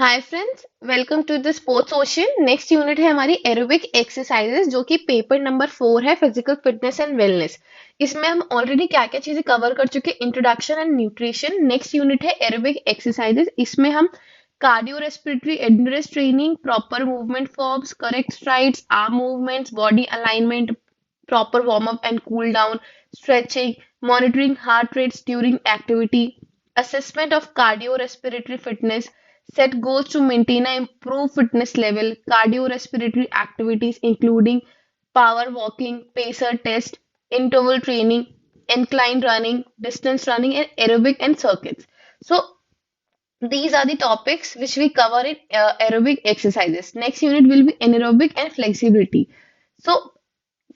Hi friends, welcome to the sports ocean. Next unit है हमारी aerobic exercises, जो कि पेपर नंबर 4 है, फिजिकल फिटनेस एंड वेलनेस। इसमें हम ऑलरेडी क्या क्या चीजें कवर कर चुके हैं, introduction and nutrition. Next unit है एरोबिक एक्सरसाइजेस। इसमें हम cardio respiratory endurance training, proper movement forms, correct strides, arm movements, body alignment, proper warm up and cool down, stretching, monitoring heart rates during activity, assessment of cardiorespiratory fitness, set goals to maintain and improve fitness level, cardiorespiratory activities including power walking, pacer test, interval training, incline running, distance running, and aerobic and circuits. So these are the topics which we cover in aerobic exercises. Next unit will be anaerobic and flexibility. So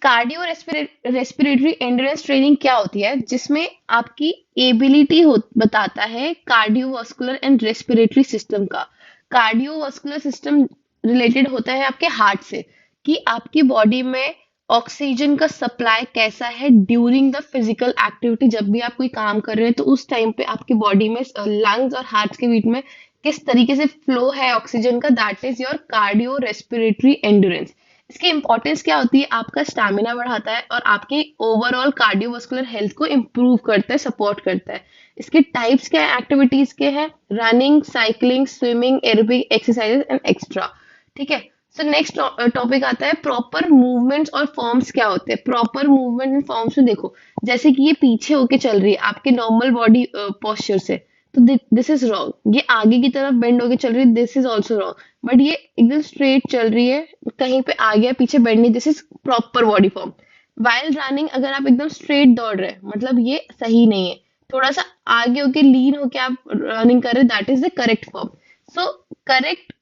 cardio respiratory endurance training क्या होती है, जिसमें आपकी ability हो बताता है cardiovascular and respiratory system का। Cardiovascular system related होता है आपके हार्ट से, कि आपकी बॉडी में ऑक्सीजन का सप्लाई कैसा है ड्यूरिंग द फिजिकल एक्टिविटी। जब भी आप कोई काम कर रहे हैं तो उस टाइम पे आपकी बॉडी में लंग्स और हार्ट के बीच में किस तरीके से फ्लो है ऑक्सीजन का, that is your cardio respiratory endurance. इसकी इंपॉर्टेंस क्या होती है, आपका स्टैमिना बढ़ाता है और आपके ओवरऑल कार्डियोवास्कुलर हेल्थ को इम्प्रूव करता है, सपोर्ट करता है। इसके टाइप्स क्या है, एक्टिविटीज के हैं, running, cycling, swimming, aerobic exercises and extra. ठीक है। सो नेक्स्ट टॉपिक आता है प्रॉपर मूवमेंट्स और फॉर्म्स क्या होते हैं। प्रॉपर मूवमेंट एंड फॉर्म्स में देखो, जैसे कि ये पीछे होके चल रही है आपके नॉर्मल बॉडी पोस्चर से, तो दिस इज रॉन्ग। ये आगे की तरफ बेंड होके चल रही है, this is also wrong. But ये एकदम स्ट्रेट चल रही है, कहीं पे आगे पीछे बेंड नहीं, this is proper body form. While running, अगर आप एकदम स्ट्रेट दौड़ रहे हैं, मतलब ये सही नहीं है। थोड़ा सा आगे होके लीन होके आप रनिंग कर रहे हैं, that is the correct form. So correct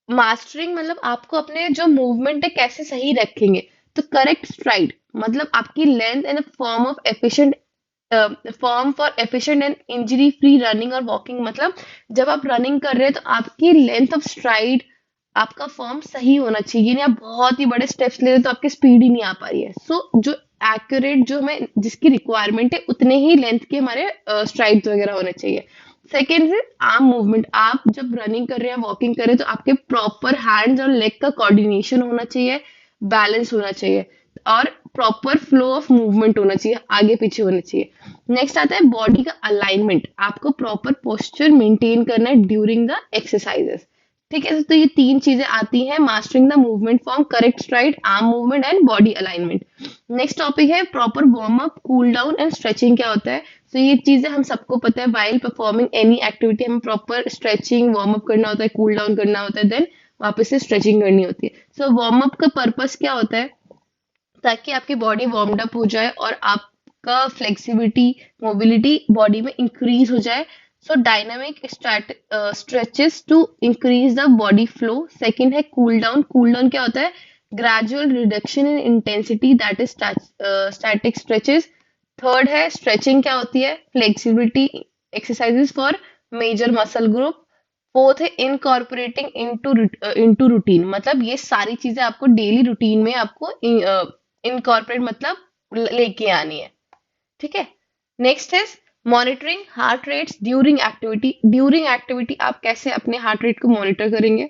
mastering मतलब आपको अपने जो मूवमेंट है कैसे सही रखेंगे। तो करेक्ट स्ट्राइड मतलब आपकी length and form of efficient form for efficient and injury free running और वॉकिंग। मतलब जब आप रनिंग कर रहे हैं तो आपकी लेंथ ऑफ स्ट्राइड, आपका फॉर्म सही होना चाहिए। नहीं आप बहुत ही बड़े स्टेप्स ले रहे हैं तो आपकी स्पीड ही नहीं आ पा रही है। सो जो एक्यूरेट, जो हमें जिसकी रिक्वायरमेंट है, उतने ही लेंथ के हमारे स्ट्राइड्स वगैरह होने चाहिए। सेकेंड है आर्म मूवमेंट। आप जब रनिंग कर रहे हैं, वॉकिंग कर रहे हैं, तो आपके प्रॉपर हैंड्स और लेग का कोऑर्डिनेशन होना चाहिए, बैलेंस होना चाहिए और प्रॉपर फ्लो ऑफ मूवमेंट होना चाहिए, आगे पीछे होना चाहिए। नेक्स्ट आता है बॉडी का अलाइनमेंट। आपको प्रॉपर पोस्चर मेंटेन करना है ड्यूरिंग द एक्सरसाइजेस। ठीक है, तो ये तीन चीजें आती हैं, mastering the movement form, correct stride, arm movement and body alignment. Next topic है proper warm up, cool down and stretching क्या होता है। तो ये चीजें हम सबको पता है, वाइल परफॉर्मिंग एनी एक्टिविटी हमें प्रॉपर स्ट्रेचिंग, वार्म अप करना होता है, कूल डाउन करना होता है, देन वापस से स्ट्रेचिंग करनी होती है। सो वार्म अप का पर्पस क्या होता है, ताकि आपकी बॉडी वार्म्ड अप हो जाए और आपका फ्लेक्सिबिलिटी, मोबिलिटी बॉडी में इंक्रीज हो जाए। So dynamic stretches to increase the body flow. Second है कूल डाउन। कूल डाउन क्या होता है, gradual reduction in intensity, that is static stretches. Third है स्ट्रेचिंग क्या होती है, flexibility exercises for major muscle group. Fourth है इनकॉर्पोरेटिंग इनटू रूटीन, मतलब ये सारी चीजें आपको डेली रूटीन में आपको इनकॉर्पोरेट मतलब लेके आनी है। ठीक है। नेक्स्ट है monitoring heart rates during activity. During activity आप कैसे अपने हार्ट रेट को मॉनिटर करेंगे,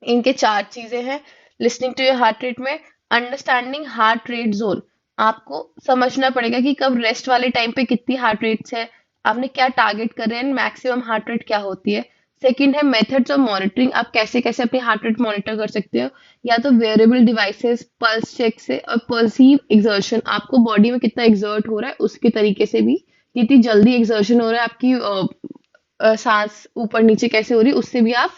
इनके चार चीजें हैं। Listening to your heart rate में अंडरस्टैंडिंग हार्ट रेट जोन, आपको समझना पड़ेगा कि कब रेस्ट वाले टाइम पे कितनी हार्ट रेट्स है, आपने क्या टारगेट कर रहे हैं, मैक्सिमम हार्ट रेट क्या होती है। सेकंड है मेथड्स ऑफ मॉनिटरिंग, आप कैसे कैसे अपनी हार्ट रेट मॉनिटर कर सकते हो, या तो वेरेबल डिवाइसेस, पल्स चेक से, और परसीव एक्सर्शन, आपको बॉडी में कितना एक्सर्ट हो रहा है उसके तरीके से भी, कितनी जल्दी एक्सर्शन हो रहा है आपकी, सांस ऊपर नीचे कैसे हो रही है, उससे भी आप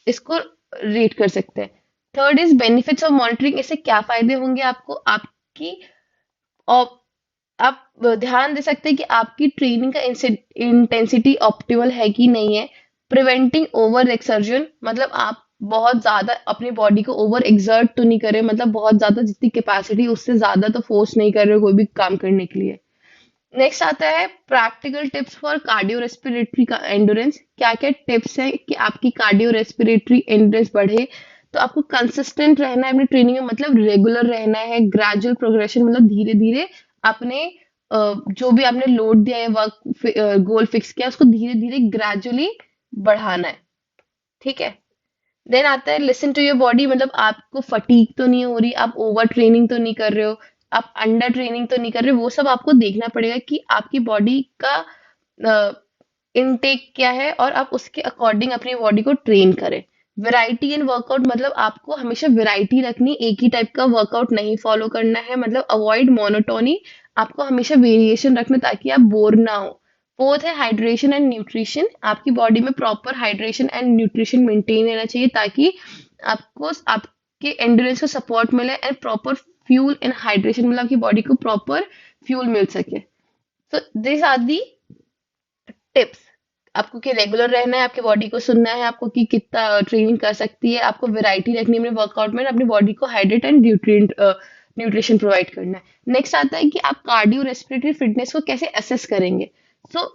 इसको रेट कर सकते हैं। Third is benefits of monitoring, इससे क्या फायदे होंगे आपको, आपकी और आप ध्यान दे सकते हैं कि आपकी ट्रेनिंग का इंटेंसिटी ऑप्टिमल है कि नहीं है। प्रिवेंटिंग ओवर एक्सर्जन, मतलब आप बहुत ज्यादा अपनी बॉडी को ओवर एक्सर्ट तो नहीं कर रहे, मतलब बहुत ज्यादा जितनी कैपेसिटी उससे ज्यादा तो फोर्स नहीं कर रहे हो कोई भी काम करने के लिए। नेक्स्ट आता है practical tips for cardio respiratory का एंडोरेंस। क्या क्या टिप्स हैं कि आपकी कार्डियो रेस्पिरेटरी एंडोरेंस बढ़े। तो आपको कंसिस्टेंट रहना है अपनी ट्रेनिंग में, मतलब रेगुलर रहना है। ग्रेजुअल प्रोग्रेशन मतलब धीरे धीरे अपने जो भी आपने लोड दिया है, वर्क गोल फिक्स किया, उसको धीरे धीरे ग्रेजुअली बढ़ाना है। ठीक है। देन आता है लिसन टू योर बॉडी, मतलब आपको फटीग तो नहीं हो रही, आप ओवर ट्रेनिंग तो नहीं कर रहे हो, आप अंडर ट्रेनिंग तो नहीं कर रहे हो, वो सब आपको देखना पड़ेगा कि आपकी बॉडी का इनटेक क्या है और आप उसके अकॉर्डिंग अपनी बॉडी को ट्रेन करें। वैरायटी इन वर्कआउट, मतलब आपको हमेशा वैरायटी रखनी, एक ही टाइप का वर्कआउट नहीं फॉलो करना है, मतलब अवॉइड मोनोटोनी, आपको हमेशा वेरिएशन रखना ताकि आप बोर ना हो। फोर्थ है हाइड्रेशन एंड न्यूट्रिशन, आपकी बॉडी में proper hydration and nutrition maintain रहना चाहिए ताकि आपको आपके एंड्योरेंस को सपोर्ट मिले and proper fuel and hydration, मतलब आपकी बॉडी को प्रॉपर फ्यूल मिल सके। So this are the tips. आपको कि रेगुलर रहना है, आपकी बॉडी को सुनना है, आपको कि कितना ट्रेनिंग कर सकती है, आपको वैरायटी रखनी है अपने वर्कआउट में, अपनी बॉडी को hydrate and nutrient nutrition provide करना है। नेक्स्ट आता है कि आप कार्डियो रेस्पिरेटरी फिटनेस को कैसे असेस करेंगे। सो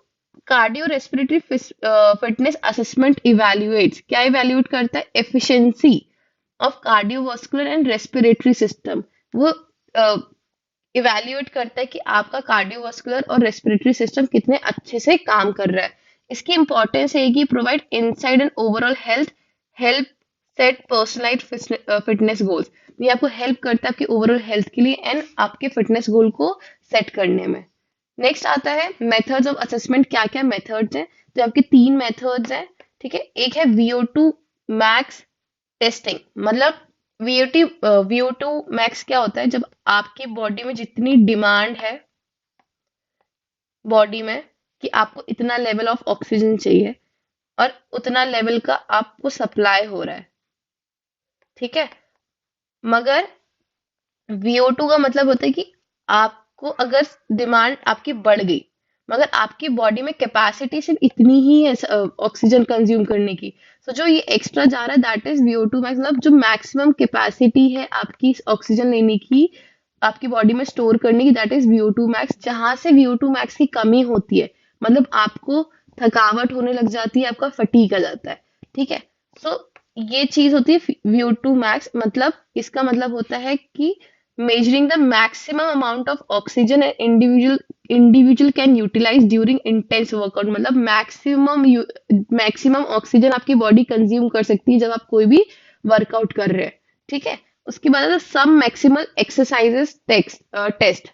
कार्डियो रेस्पिरेटरी फिटनेस असेसमेंट इवैल्यूएट्स, क्या इवैल्यूएट करता है, efficiency of cardiovascular and respiratory system. वो इवैल्यूएट करता है कि आपका कार्डियोवास्कुलर और रेस्पिरेटरी सिस्टम कितने अच्छे से काम कर रहा है। इसकी इंपॉर्टेंस है कि provide inside and overall health, help set personalised fitness goals. ये आपको हेल्प करता है आपकी ओवरऑल हेल्थ के लिए एंड आपके फिटनेस गोल को सेट करने में। नेक्स्ट आता है मेथड्स ऑफ असेसमेंट, क्या क्या मेथड्स हैं। तो आपके तीन मेथड्स हैं, ठीक है। एक है VO2 मैक्स टेस्टिंग, मतलब VO2 मैक्स क्या होता है, जब आपकी बॉडी में जितनी डिमांड है बॉडी में कि आपको इतना लेवल ऑफ ऑक्सीजन चाहिए और उतना लेवल का आपको सप्लाई हो रहा है, ठीक है। मगर VO2 का मतलब होता है कि आपको अगर डिमांड आपकी बढ़ गई मगर आपकी बॉडी में कैपेसिटी सिर्फ इतनी ही है ऑक्सीजन कंज्यूम करने की, तो जो ये एक्स्ट्रा जा रहा है दैट इज VO2 मैक्स, मतलब जो मैक्सिमम कैपेसिटी है आपकी ऑक्सीजन लेने की, आपकी बॉडी में स्टोर करने की, दैट इज VO2 मैक्स। जहां से VO2 मैक्स की कमी होती है, मतलब आपको थकावट होने लग जाती है, आपका फटीग आ जाता है, ठीक है। सो ये चीज होती है VO2 मैक्स, मतलब इसका मतलब होता है कि measuring the maximum amount of oxygen an individual can utilize during intense workout, मतलब मैक्सिमम ऑक्सीजन आपकी बॉडी कंज्यूम कर सकती है जब आप कोई भी वर्कआउट कर रहे हैं, ठीक है। उसके बाद सम मैक्सिमल एक्सरसाइजेस टेस्ट,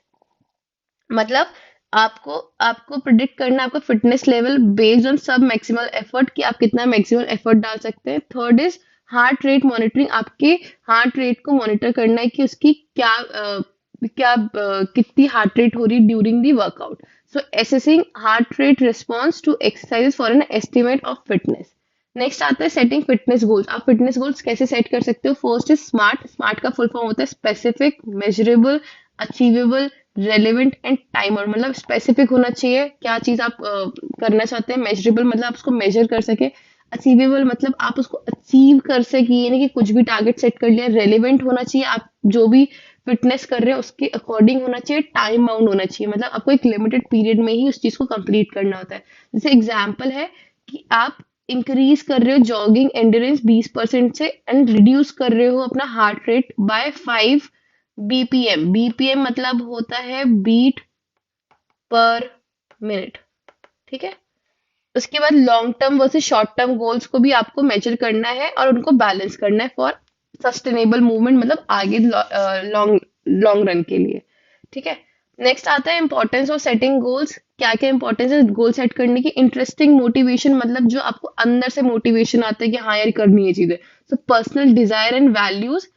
मतलब आपको आपको प्रिडिक्ट करना है आपका फिटनेस लेवल बेस्ड ऑन सब मैक्सिमल एफर्ट, कि आप कितना मैक्सिमल एफर्ट डाल सकते हैं। Third is heart rate monitoring, आपके हार्ट रेट को मॉनिटर करना है कि उसकी कितनी हार्ट रेट हो रही है during the workout. So assessing heart rate response to exercise for an estimate of fitness. Next आता है सेटिंग फिटनेस गोल्स, आप फिटनेस गोल्स कैसे सेट कर सकते हो। फर्स्ट इज स्मार्ट, स्मार्ट का फुल फॉर्म होता है specific, measurable, achievable, relevant and timer, मतलब स्पेसिफिक होना चाहिए क्या चीज आप करना चाहते हैं, मेजरेबल मतलब आप उसको मेजर कर सके, अचीवेबल मतलब आप उसको अचीव कर सके, ये नहीं कि कुछ भी टारगेट सेट कर लिया। रेलेवेंट होना चाहिए, आप जो भी फिटनेस कर रहे हैं उसके अकॉर्डिंग होना चाहिए। टाइम बाउंड होना चाहिए, मतलब आपको एक लिमिटेड पीरियड में ही उस चीज को कंप्लीट करना होता है। जैसे एग्जाम्पल है कि आप इंक्रीज कर रहे हो जॉगिंग एंड्योरेंस 20% से एंड रिड्यूस कर रहे हो अपना heart rate by 5 BPM। BPM मतलब होता है बीट पर मिनट, ठीक है। उसके बाद long term versus short term goals को भी आपको मेजर करना है और उनको बैलेंस करना है फॉर सस्टेनेबल मूवमेंट, मतलब आगे लॉन्ग लॉन्ग रन के लिए, ठीक है। नेक्स्ट आता है इंपॉर्टेंस ऑफ सेटिंग गोल्स, क्या क्या इंपॉर्टेंस है गोल सेट करने की। इंटरेस्टिंग मोटिवेशन, मतलब जो आपको अंदर से मोटिवेशन आता है कि हाँ यार करनी है चीजें। So personal desire and values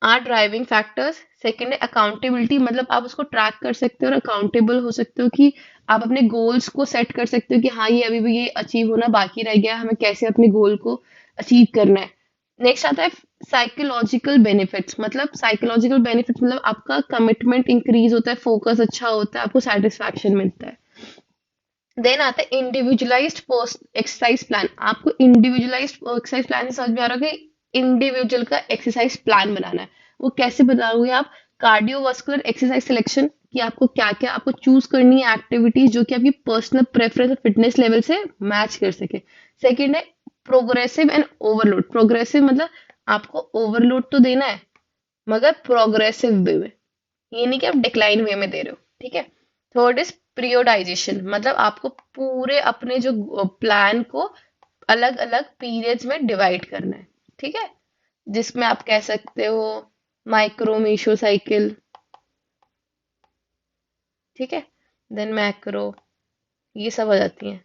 are driving factors. Second है अकाउंटेबिलिटी, मतलब आप उसको ट्रैक कर सकते हो और अकाउंटेबल हो सकते हो कि आप अपने गोल्स को सेट कर सकते हो कि हाँ ये अभी भी ये अचीव होना बाकी रह गया, हमें कैसे अपने गोल को अचीव करना है। नेक्स्ट आता है साइकोलॉजिकल बेनिफिट्स, मतलब साइकोलॉजिकल बेनिफिट्स मतलब आपका कमिटमेंट इंक्रीज होता है, फोकस अच्छा होता है, आपको सेटिस्फैक्शन मिलता है। देन आता है इंडिविजुअलाइज्ड एक्सरसाइज प्लान, आपको इंडिविजुअलाइज्ड एक्सरसाइज प्लान समझ में आ रहा है कि इंडिविजुअल का एक्सरसाइज प्लान बनाना है। वो कैसे बनाओगे आप, कार्डियोवास्कुलर एक्सरसाइज सिलेक्शन, कि आपको क्या क्या आपको चूज करनी है एक्टिविटीज जो कि आपकी पर्सनल प्रेफरेंस और फिटनेस लेवल से मैच कर सके। सेकेंड है प्रोग्रेसिव एंड ओवरलोड, प्रोग्रेसिव मतलब आपको ओवरलोड तो देना है मगर प्रोग्रेसिव वे में, ये नहीं कि आप डिक्लाइन वे में दे रहे हो, ठीक है। थर्ड इज पीरियोडाइजेशन, मतलब आपको पूरे अपने जो प्लान को अलग अलग पीरियड्स में डिवाइड करना है। ठीक है, जिसमें आप कह सकते हो माइक्रो, मीशो साइकिल, ठीक है, देन मैक्रो, ये सब आ जाती हैं।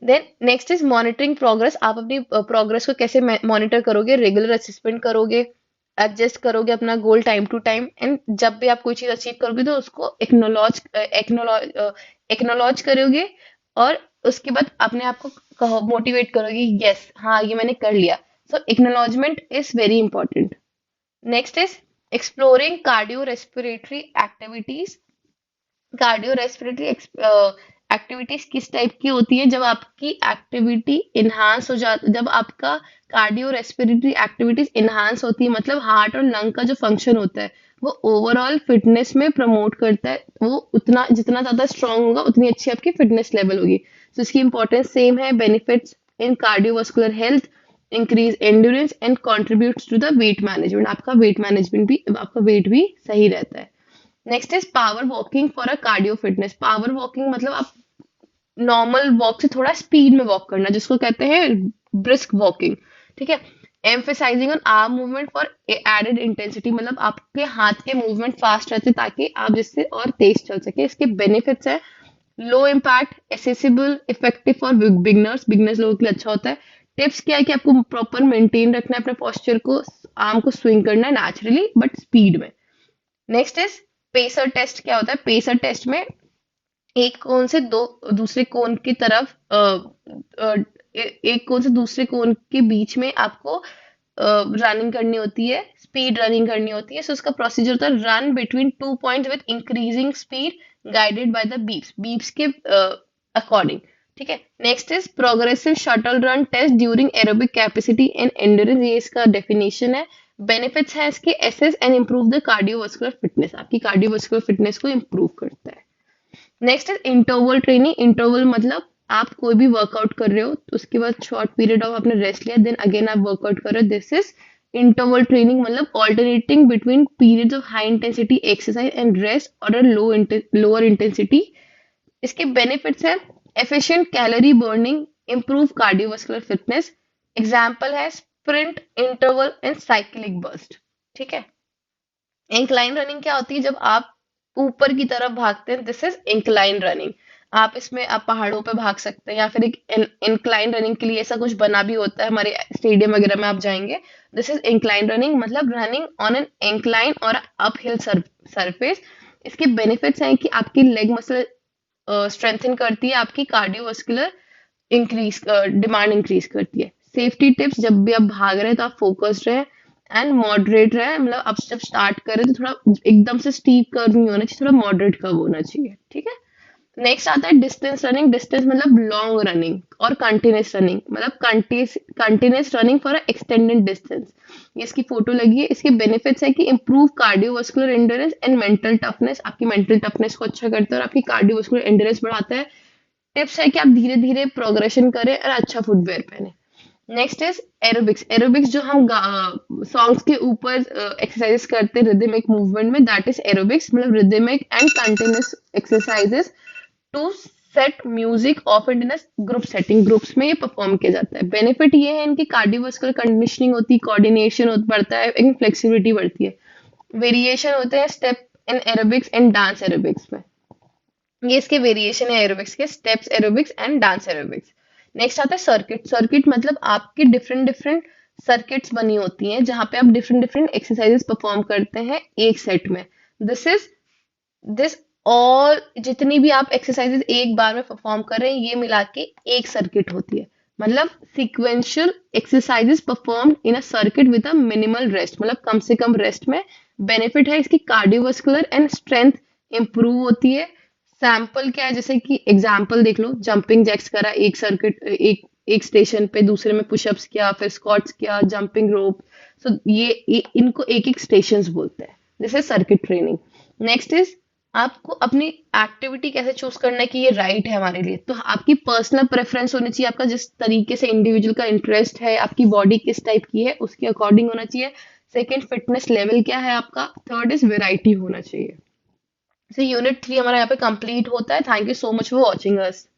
Then next is monitoring progress. आप अपनी प्रोग्रेस को कैसे मॉनिटर करोगे? रेगुलर असेसमेंट करोगे, एडजस्ट करोगे अपना गोल टाइम टू टाइम, एंड जब भी आप कोई चीज अचीव करोगे तो उसको एक्नोलॉज करोगे, और उसके बाद अपने आप को मोटिवेट करोगे, यस हाँ ये मैंने कर लिया। So acknowledgement is very important. Next is exploring cardio respiratory activities. Cardio respiratory activities किस टाइप की होती है? जब आपकी एक्टिविटी इन्हांस हो जाती, जब आपका कार्डियो रेस्पिरेटरी एक्टिविटीज इन्हांस होती है, मतलब हार्ट और लंग का जो फंक्शन होता है वो ओवरऑल फिटनेस में प्रमोट करता है। वो उतना जितना ज्यादा स्ट्रांग होगा उतनी अच्छी आपकी फिटनेस लेवल होगी। तो इसकी इंपॉर्टेंस सेम है। Benefits in cardiovascular health, increase endurance and contributes to the weight management. आपका वेट मैनेजमेंट भी, आपका वेट भी सही रहता है। Next is power walking for a cardio fitness. Power walking मतलब आप नॉर्मल वॉक से थोड़ा स्पीड में वॉक करना, जिसको कहते हैं ब्रिस्क वॉकिंग, ठीक है। Emphasising on arm movement for added intensity, मतलब आपके हाथ के मूवमेंट फास्ट रहते ताकि आप जिससे और तेज चल सके। इसके बेनिफिट्स है low impact, accessible, effective for beginners, beginners लोगों के लिए अच्छा होता है। टिप्स क्या है कि आपको प्रॉपर मेंटेन रखना है अपने पोस्चर को, आर्म को स्विंग करना है नेचुरली बट स्पीड में। Next is pacer test. क्या होता है पेसर टेस्ट में? एक कोन से दो दूसरे कोन की तरफ अ, एक कोन से दूसरे कोन के बीच में आपको रनिंग करनी होती है, स्पीड रनिंग करनी होती है। सो उसका प्रोसीजर होता है run between 2 points with increasing speed guided by the beeps, beeps के अकॉर्डिंग, ठीक है। Next is progressive shuttle run test during aerobic capacity and endurance, ये इसका डेफिनेशन है। बेनिफिट्स है इसके assess and improve the cardiovascular fitness, आपकी cardiovascular fitness को इंप्रूव करता है। Next is interval training. Interval मतलब आप कोई भी वर्कआउट कर रहे हो तो उसके बाद शॉर्ट पीरियड ऑफ आपने रेस्ट लिया, देन अगेन आप वर्कआउट कर रहे हो, दिस इज इंटरवल ट्रेनिंग। मतलब alternating between periods of high intensity exercise and rest और लोअर इंटेंसिटी। इसके बेनिफिट्स है efficient calorie burning, improve cardiovascular fitness. Example है sprint, interval and cyclic burst, ठीक है। इंक्लाइन रनिंग क्या होती है? जब आप ऊपर की तरफ भागते हैं, दिस इज इंक्लाइन रनिंग। आप इसमें आप पहाड़ों पे भाग सकते हैं, या फिर एक इंक्लाइन रनिंग के लिए ऐसा कुछ बना भी होता है हमारे स्टेडियम वगैरह में आप जाएंगे। दिस इज इंक्लाइन रनिंग, मतलब रनिंग ऑन एन इंक्लाइन और अप हिल सरफेस। इसके बेनिफिट्स हैं कि आपकी लेग मसल स्ट्रेंथन करती है, आपकी कार्डियोवास्कुलर इंक्रीज डिमांड इंक्रीज करती है। सेफ्टी टिप्स, जब भी आप भाग रहे हैं तो आप फोकस्ड रहे एंड मॉडरेट रहे, मतलब आप जब स्टार्ट करें तो थोड़ा एकदम से स्टीप कर्व नहीं होना चाहिए, थोड़ा मॉडरेट कर्व होना चाहिए, ठीक है। नेक्स्ट आता है डिस्टेंस रनिंग। डिस्टेंस मतलब लॉन्ग रनिंग और कंटिन्यूस रनिंग, मतलब continuous running for extended distance. ये इसकी फोटो लगी है। इसके बेनिफिट्स है कि improve cardiovascular endurance and mental toughness, आपकी मेंटल टफनेस को अच्छा करता है और आपकी कार्डियोवास्कुलर एंड्योरेंस बढ़ाता है। टिप्स है कि आप धीरे धीरे प्रोग्रेशन करें और अच्छा फुटवेयर पहने। Next is aerobics. एरोबिक्स जो हम सॉन्ग्स के ऊपर एक्सरसाइज करते हैं रिदमिक मूवमेंट में, दैट इज एरोबिक्स, मतलब rhythmic and continuous exercises to set music off in group setting. Groups में ये परफॉर्म किया जाता है। बेनिफिट ये है इनकी कार्डियोवास्कुलर कंडीशनिंग होती है, कोऑर्डिनेशन बढ़ता है, फ्लेक्सिबिलिटी बढ़ती है। वेरिएशन होते हैं step in aerobics and dance aerobics में। ये इसके वेरिएशन है एरोबिक्स के, steps aerobics and dance aerobics. Next आता है सर्किट। सर्किट मतलब आपकी डिफरेंट डिफरेंट सर्किट्स बनी होती हैं जहां पे आप डिफरेंट डिफरेंट एक्सरसाइजेस परफॉर्म करते हैं एक सेट में। दिस इज दिस ऑल, जितनी भी आप एक्सरसाइजेस एक बार में परफॉर्म कर रहे हैं ये मिला के एक सर्किट होती है। मतलब sequential exercises perform in a circuit with a minimal rest, मतलब कम से कम रेस्ट में। बेनिफिट है इसकी कार्डियोवास्कुलर एंड स्ट्रेंथ इंप्रूव होती है। सैंपल क्या है, जैसे कि एग्जांपल देख लो, जंपिंग जैक्स करा एक सर्किट, एक स्टेशन पे, दूसरे में पुशअप्स किया, फिर स्क्वाट्स किया, जंपिंग रोप। सो ये इनको एक एक स्टेशंस बोलते हैं। This is circuit training. Next is आपको अपनी एक्टिविटी कैसे चूज करना है कि ये राइट है हमारे लिए। तो आपकी पर्सनल प्रेफरेंस होनी चाहिए, आपका जिस तरीके से इंडिविजुअल का इंटरेस्ट है, आपकी बॉडी किस टाइप की है उसके अकॉर्डिंग होना चाहिए। सेकंड, फिटनेस लेवल क्या है आपका। थर्ड इज वेराइटी होना चाहिए। So यूनिट 3 हमारा यहाँ पे कंप्लीट होता है। Thank you so much for watching us.